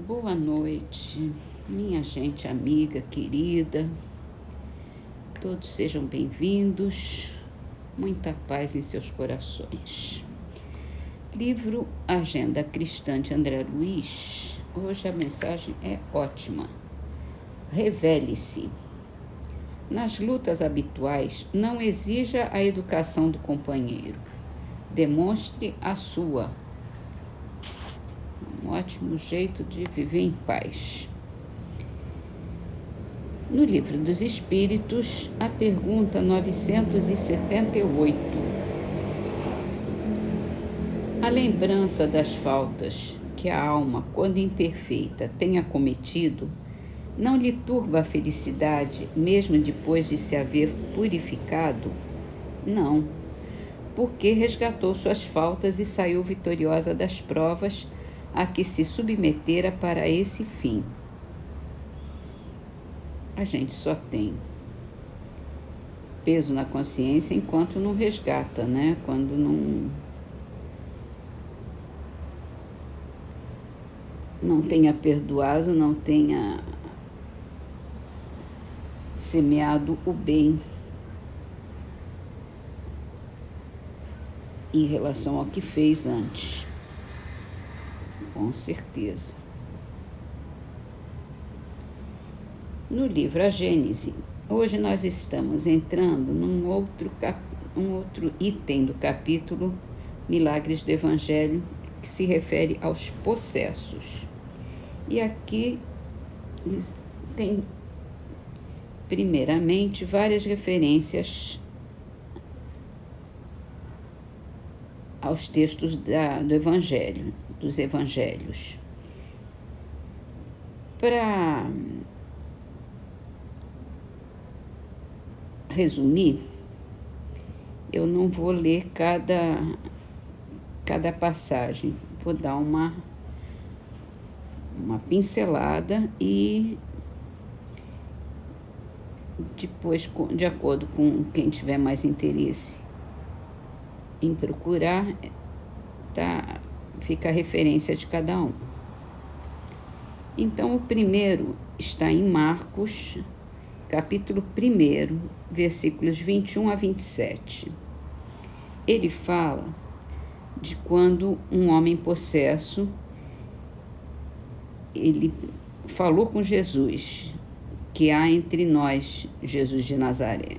Boa noite, minha gente amiga, querida. Todos sejam bem-vindos. Muita paz em seus corações. Livro Agenda Cristã de André Luiz. Hoje a mensagem é ótima. Revele-se. Nas lutas habituais, não exija a educação do companheiro. Demonstre a sua. Um ótimo jeito de viver em paz. No Livro dos Espíritos, a pergunta 978. A lembrança das faltas que a alma, quando imperfeita, tenha cometido, não lhe turba a felicidade, mesmo depois de se haver purificado? Não, porque resgatou suas faltas e saiu vitoriosa das provas a que se submetera para esse fim. A gente só tem peso na consciência enquanto não resgata, né? Quando não tenha perdoado, não tenha semeado o bem em relação ao que fez antes. Com certeza. No livro A Gênese, hoje nós estamos entrando num outro item do capítulo Milagres do Evangelho, que se refere aos possessos. E aqui tem, primeiramente, várias referências aos textos do Evangelho, dos Evangelhos. Para resumir, eu não vou ler cada passagem, vou dar uma pincelada e depois, de acordo com quem tiver mais interesse em procurar, fica a referência de cada um. Então, o primeiro está em Marcos, capítulo 1, versículos 21 a 27. Ele fala de quando um homem possesso, ele falou com Jesus, que há entre nós Jesus de Nazaré.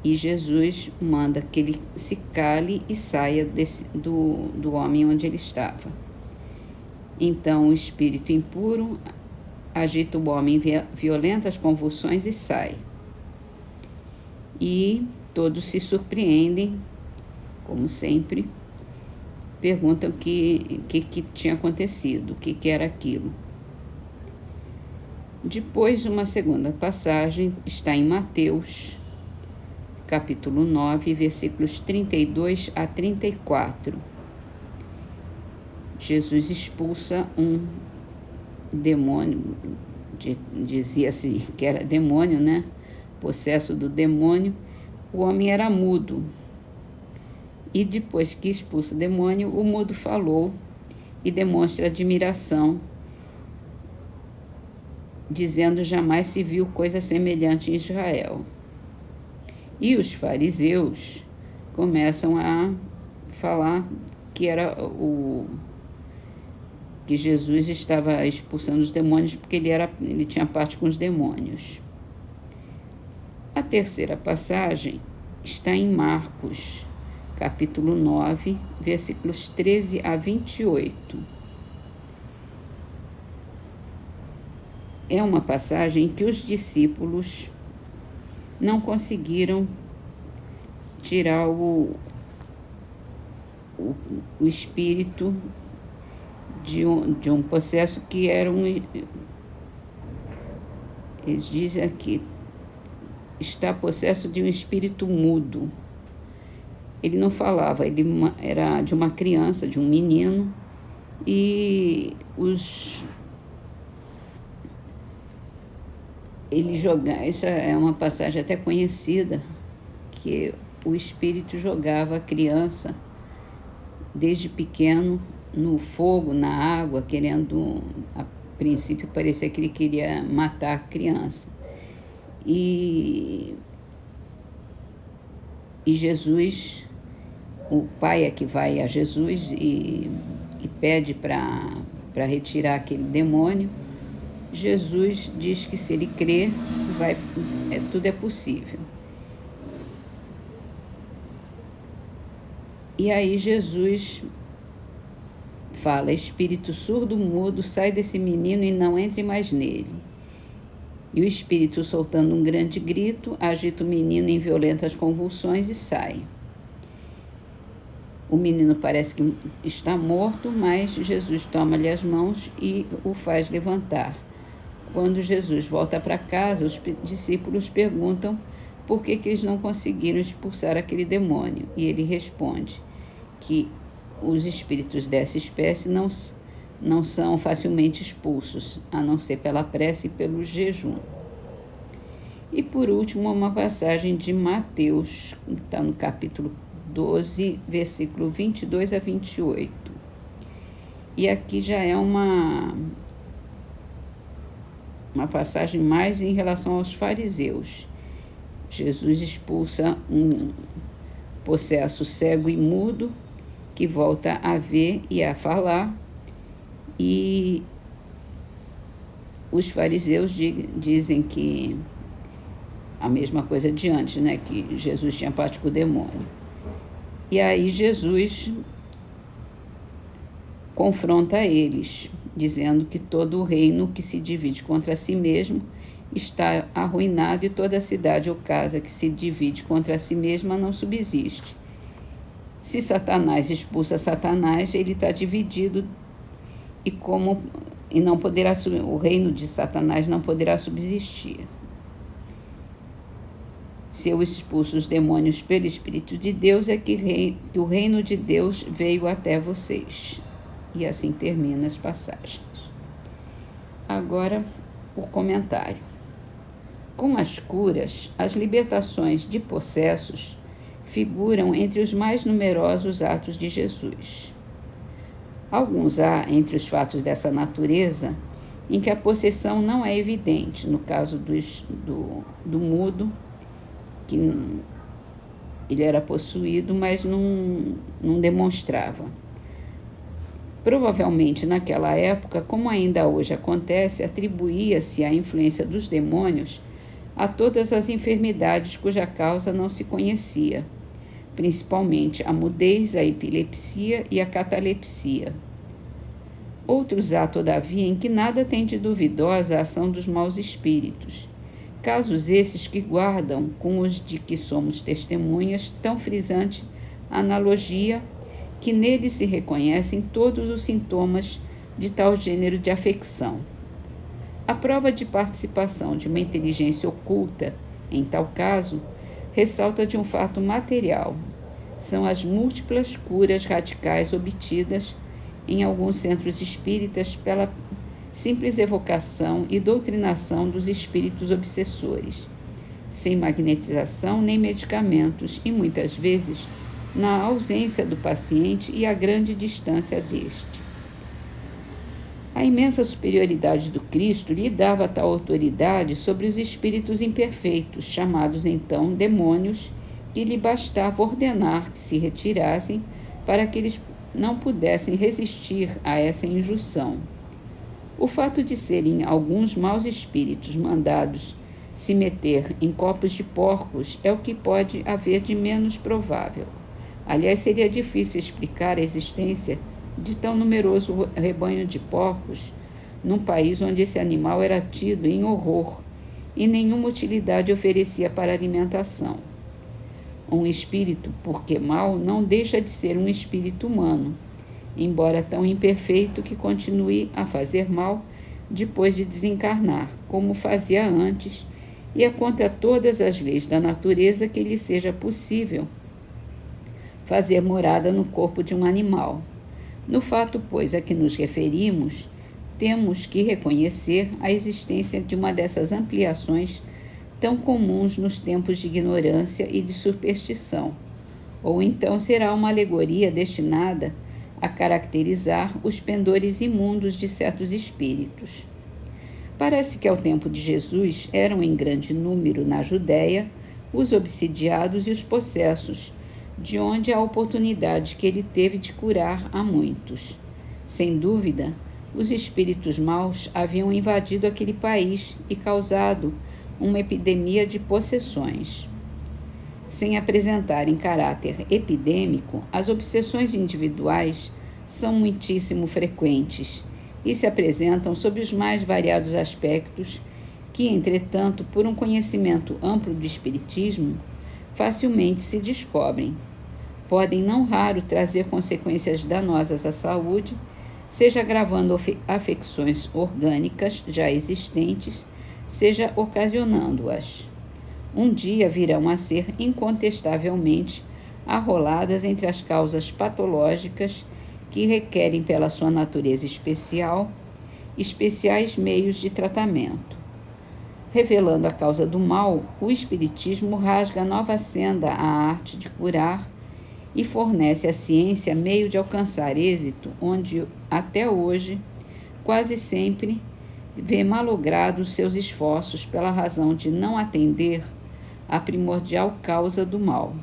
E Jesus manda que ele se cale e saia do homem onde ele estava. Então o espírito impuro agita o homem em violentas convulsões e sai. E todos se surpreendem, como sempre, perguntam o que tinha acontecido, o que era aquilo. Depois, uma segunda passagem está em Mateus, capítulo 9, versículos 32 a 34. Jesus expulsa um demônio, dizia-se que era demônio, né? Possesso do demônio. O homem era mudo. E depois que expulsa o demônio, o mudo falou e demonstra admiração, dizendo: jamais se viu coisa semelhante em Israel. E os fariseus começam a falar que que Jesus estava expulsando os demônios porque ele tinha parte com os demônios. A terceira passagem está em Marcos, capítulo 9, versículos 13 a 28. É uma passagem em que os discípulos não conseguiram tirar o espírito de um possesso que era eles dizem aqui, está possesso de um espírito mudo. Ele não falava, ele era de uma criança, de um menino, e essa é uma passagem até conhecida, que o espírito jogava a criança desde pequeno no fogo, na água, querendo, a princípio parecia que ele queria matar a criança. E Jesus, o pai é que vai a Jesus e pede para retirar aquele demônio. Jesus diz que se ele crer, tudo é possível. E aí Jesus fala: espírito surdo, mudo, sai desse menino e não entre mais nele. E o espírito, soltando um grande grito, agita o menino em violentas convulsões e sai. O menino parece que está morto, mas Jesus toma-lhe as mãos e o faz levantar. Quando Jesus volta para casa, os discípulos perguntam por que eles não conseguiram expulsar aquele demônio. E ele responde que os espíritos dessa espécie não são facilmente expulsos, a não ser pela prece e pelo jejum. E por último, uma passagem de Mateus, que está no capítulo 12, versículo 22 a 28. E aqui já é uma passagem mais em relação aos fariseus. Jesus expulsa um possesso cego e mudo, que volta a ver e a falar, e os fariseus dizem que a mesma coisa de antes, né? Que Jesus tinha parte com o demônio. E aí Jesus confronta eles, dizendo que todo o reino que se divide contra si mesmo está arruinado, e toda cidade ou casa que se divide contra si mesma não subsiste. Se Satanás expulsa Satanás, ele está dividido e não poderá, o reino de Satanás não poderá subsistir. Se eu expulso os demônios pelo Espírito de Deus, é que o reino de Deus veio até vocês. E assim termina as passagens. Agora, o comentário. Com as curas, as libertações de possessos figuram entre os mais numerosos atos de Jesus. Alguns há entre os fatos dessa natureza em que a possessão não é evidente, no caso do mudo, que ele era possuído, mas não demonstrava. Provavelmente, naquela época, como ainda hoje acontece, atribuía-se a influência dos demônios a todas as enfermidades cuja causa não se conhecia, principalmente a mudez, a epilepsia e a catalepsia. Outros há, todavia, em que nada tem de duvidosa a ação dos maus espíritos, casos esses que guardam com os de que somos testemunhas tão frisante analogia que neles se reconhecem todos os sintomas de tal gênero de afecção. A prova de participação de uma inteligência oculta, em tal caso, ressalta de um fato material. São as múltiplas curas radicais obtidas em alguns centros espíritas pela simples evocação e doutrinação dos espíritos obsessores, sem magnetização nem medicamentos e, muitas vezes, na ausência do paciente e a grande distância deste. A imensa superioridade do Cristo lhe dava tal autoridade sobre os espíritos imperfeitos, chamados então demônios, que lhe bastava ordenar que se retirassem para que eles não pudessem resistir a essa injunção. O fato de serem alguns maus espíritos mandados se meter em copos de porcos é o que pode haver de menos provável. Aliás, seria difícil explicar a existência de tão numeroso rebanho de porcos num país onde esse animal era tido em horror e nenhuma utilidade oferecia para alimentação. Um espírito, porque mau, não deixa de ser um espírito humano, embora tão imperfeito que continue a fazer mal depois de desencarnar, como fazia antes, e é contra todas as leis da natureza que lhe seja possível fazer morada no corpo de um animal. No fato, pois, a que nos referimos, temos que reconhecer a existência de uma dessas ampliações tão comuns nos tempos de ignorância e de superstição, ou então será uma alegoria destinada a caracterizar os pendores imundos de certos espíritos. Parece que ao tempo de Jesus eram em grande número na Judéia os obsidiados e os possessos, de onde a oportunidade que ele teve de curar a muitos. Sem dúvida, os espíritos maus haviam invadido aquele país e causado uma epidemia de possessões. Sem apresentarem caráter epidêmico, as obsessões individuais são muitíssimo frequentes e se apresentam sob os mais variados aspectos que, entretanto, por um conhecimento amplo do espiritismo, facilmente se descobrem. Podem não raro trazer consequências danosas à saúde, seja agravando afecções orgânicas já existentes, seja ocasionando-as. Um dia virão a ser incontestavelmente arroladas entre as causas patológicas que requerem, pela sua natureza especial, especiais meios de tratamento. Revelando a causa do mal, o Espiritismo rasga nova senda à arte de curar e fornece à ciência meio de alcançar êxito onde, até hoje, quase sempre vê malogrados seus esforços pela razão de não atender à primordial causa do mal.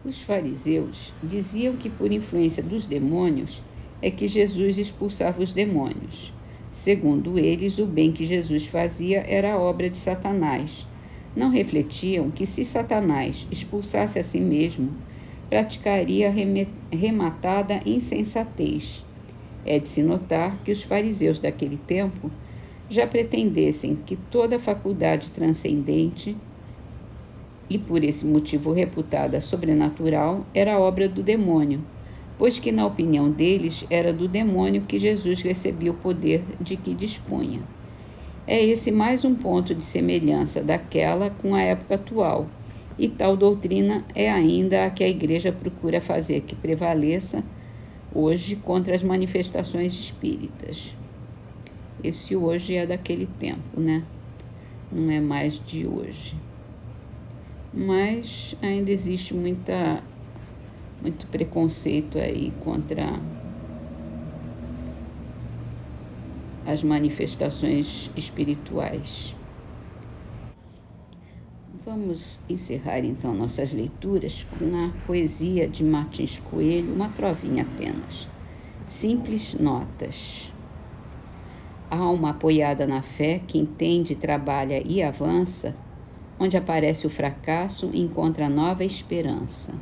Os fariseus diziam que por influência dos demônios é que Jesus expulsava os demônios. Segundo eles, o bem que Jesus fazia era obra de Satanás. Não refletiam que se Satanás expulsasse a si mesmo, praticaria rematada insensatez. É de se notar que os fariseus daquele tempo já pretendessem que toda faculdade transcendente, e por esse motivo reputada sobrenatural, era obra do demônio, pois que, na opinião deles, era do demônio que Jesus recebia o poder de que dispunha. É esse mais um ponto de semelhança daquela com a época atual, e tal doutrina é ainda a que a Igreja procura fazer que prevaleça hoje contra as manifestações espíritas. Esse hoje é daquele tempo, né? Não é mais de hoje. Mas ainda existe muito preconceito aí contra as manifestações espirituais. Vamos encerrar então nossas leituras com a poesia de Martins Coelho, uma trovinha apenas. Simples notas. A alma apoiada na fé, que entende, trabalha e avança, onde aparece o fracasso, encontra nova esperança.